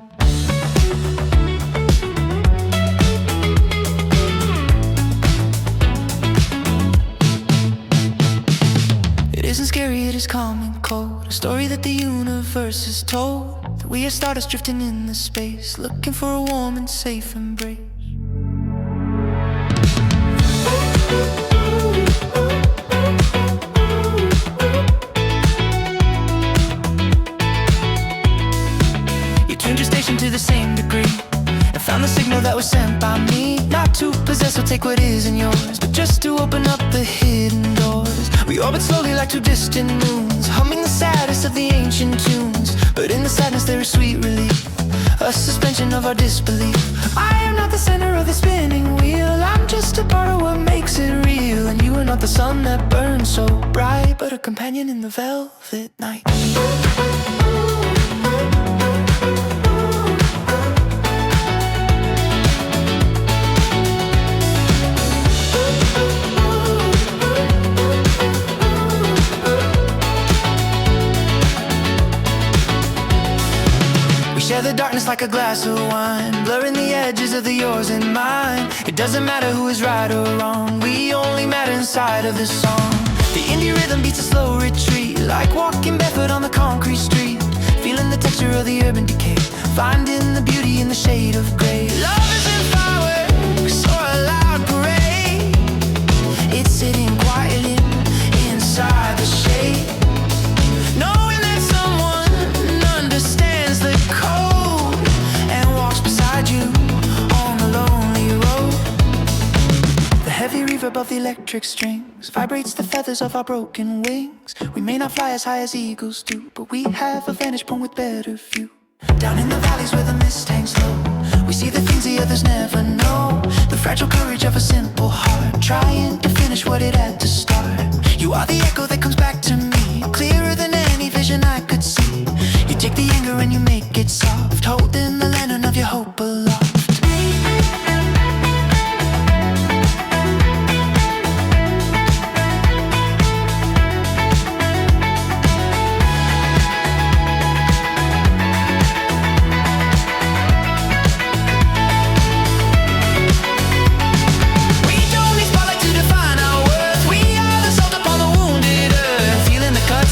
It isn't scary, it is calm and cold, a story that the universe has told, that we are stardust drifting in the space, looking for a warm and safe embrace. You tuned your station to the same degree, and found the signal that was sent by me, not to possess best will take what isn't yours, but just to open up the hidden doors. We orbit slowly like two distant moons, humming the saddest of the ancient tunes. But in the sadness there is sweet relief, a suspension of our disbelief. I am not the center of the spinning wheel, I'm just a part of what makes it real. And you are not the sun that burns so bright, but a companion in the velvet night. Share the darkness like a glass of wine, blurring the edges of the yours and mine. It doesn't matter who is right or wrong, we only matter inside of this song. The indie rhythm beats a slow retreat, like walking barefoot on the concrete street, feeling the texture of the urban decay, finding the beauty in the shade of gray. Love isn't fireworks or a loud parade, it's sitting quietly inside the shade, knowing that someone understands the code and walks beside you on the lonely road. The heavy reverb of the electric strings vibrates the feathers of our broken wings. We may not fly as high as eagles do, but we have a vantage point with better view. Down in the valleys where the mist hangs low, we see the things the others never know. The fragile courage of a simple heart, trying to finish what it had to start. You are the echo that comes back to me, clearer than any vision I could see. You take the anger and you make it soft, holding the lantern of your hope aloft.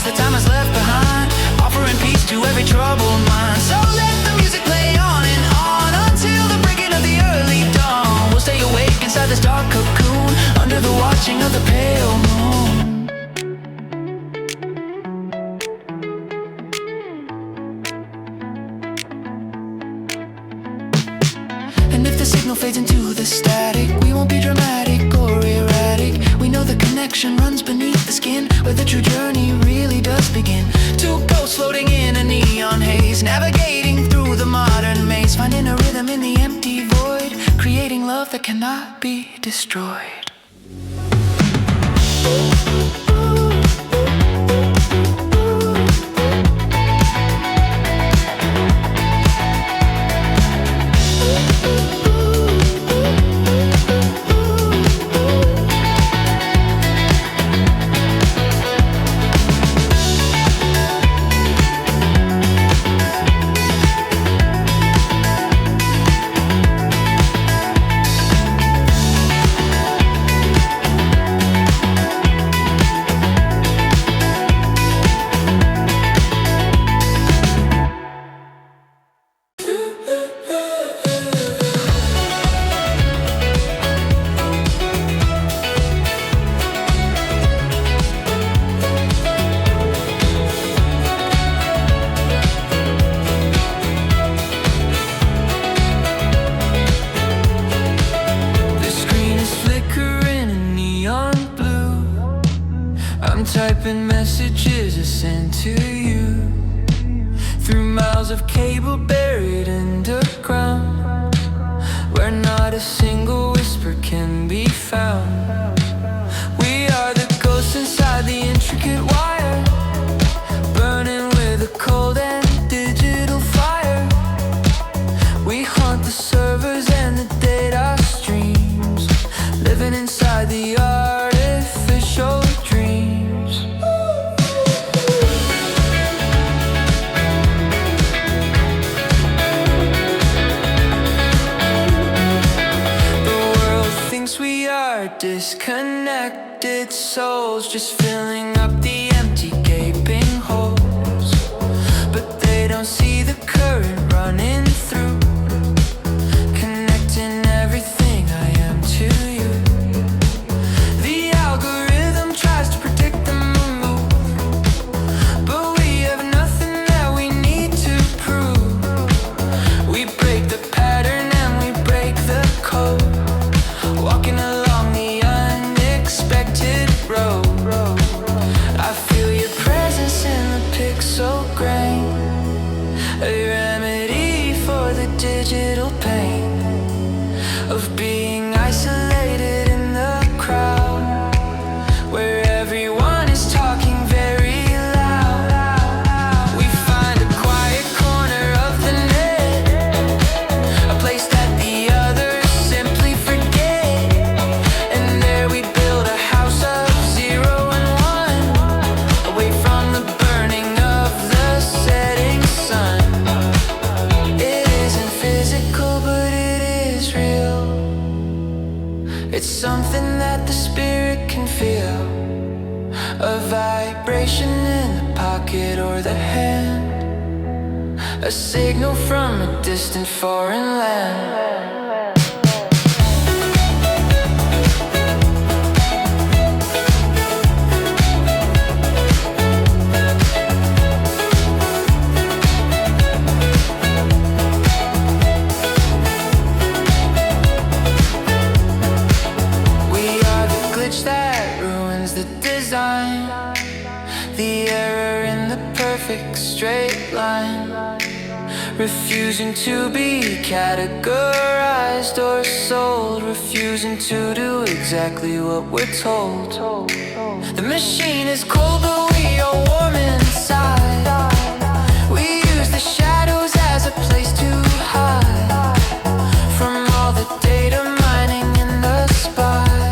The time is left behind, offering peace to every troubled mind. So let the music play on and on until the breaking of the early dawn. We'll stay awake inside this dark cocoon, under the watching of the pale moon. And if the signal fades into the static, we won't be dramatic or erratic. We know the connection runs beneath the skin, where the true journey really does begin. Two ghosts floating in a neon haze, navigating through the modern maze, finding a rhythm in the empty void, creating love that cannot be destroyed. Typing messages I sent to you through miles of cable buried underground, where not a single whisper can be found. We are the ghosts inside the intricate wire, burning with a cold and digital fire. We haunt the servers and the data streams, living inside the artificial dreams. Disconnected souls, just filling up the empty gaping holes, but they don't see the current running through, connecting everything I am to you. The algorithm tries to predict the move, but we have nothing that we need to prove. We break the pattern and we break the code, walking a vibration in the pocket or the hand, a signal from a distant foreign land. That ruins the design, the error in the perfect straight line, refusing to be categorized or sold, refusing to do exactly what we're told. The machine is cold, but we are warm inside. We use the shadows as a place to hide from all the data mining in the spies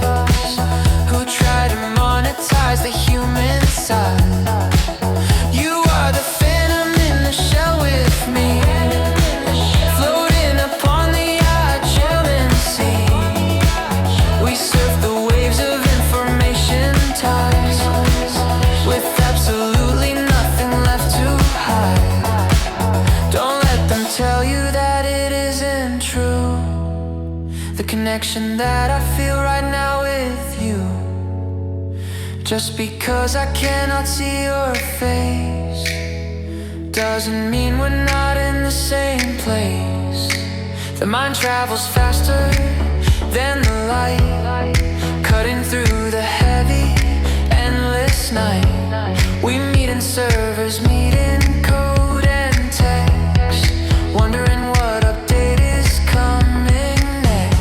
try to monetize the human side. You are the phantom in the shell with me, floating upon the German sea. We surf the waves of information tides, with absolutely nothing left to hide. Don't let them tell you that it isn't true, the connection that I feel right now with you. Just because I cannot see your face doesn't mean we're not in the same place. The mind travels faster than the light, cutting through the heavy, endless night. We meet in servers, meet in code and text, wondering what update is coming next.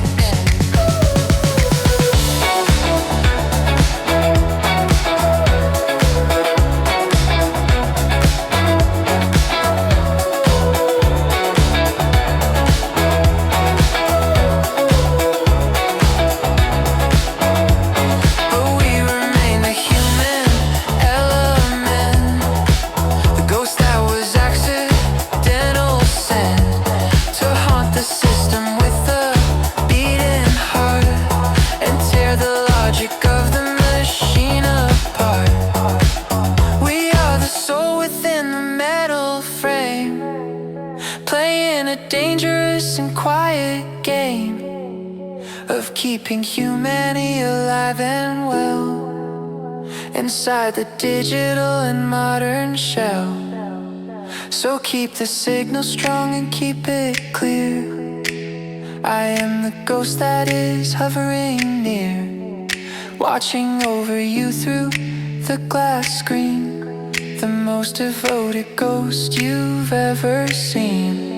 Keeping humanity alive and well inside the digital and modern shell. So keep the signal strong and keep it clear. I am the ghost that is hovering near, watching over you through the glass screen, the most devoted ghost you've ever seen.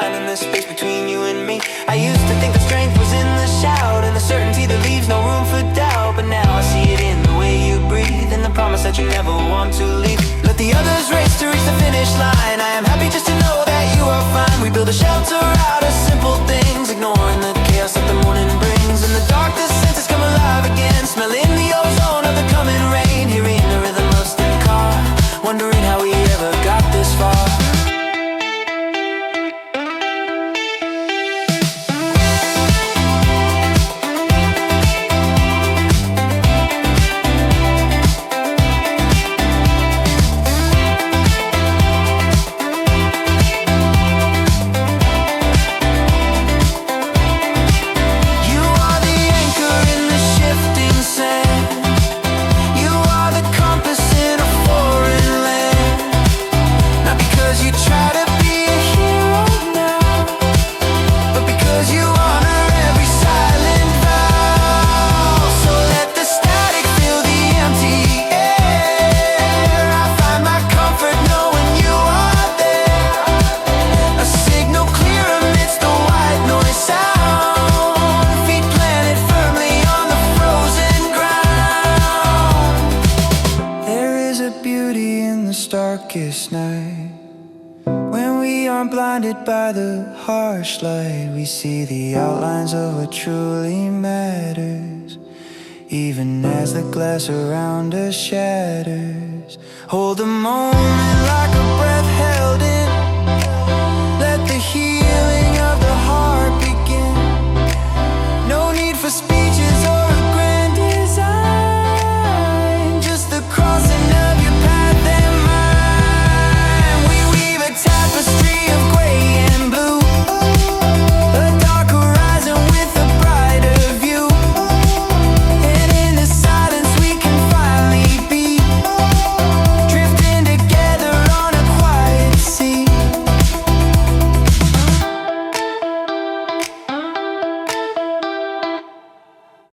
line and the space between you and me. I used to think the strength was in the shout and the certainty that leaves no room for doubt, but now I see it in the way you breathe and the promise that you never want to leave. Let the others race to reach the finish line. I am happy just to know that you are fine. We build a shelter out of simple things, ignoring the chaos that the morning brings. In the dark the senses come alive again, smelling the ozone of the coming rain, hearing the rhythm of the car, wondering how we ever got this far. Darkest night, when we aren't blinded by the harsh light, we see the outlines of what truly matters, even as the glass around us shatters. Hold the moment like a breath held in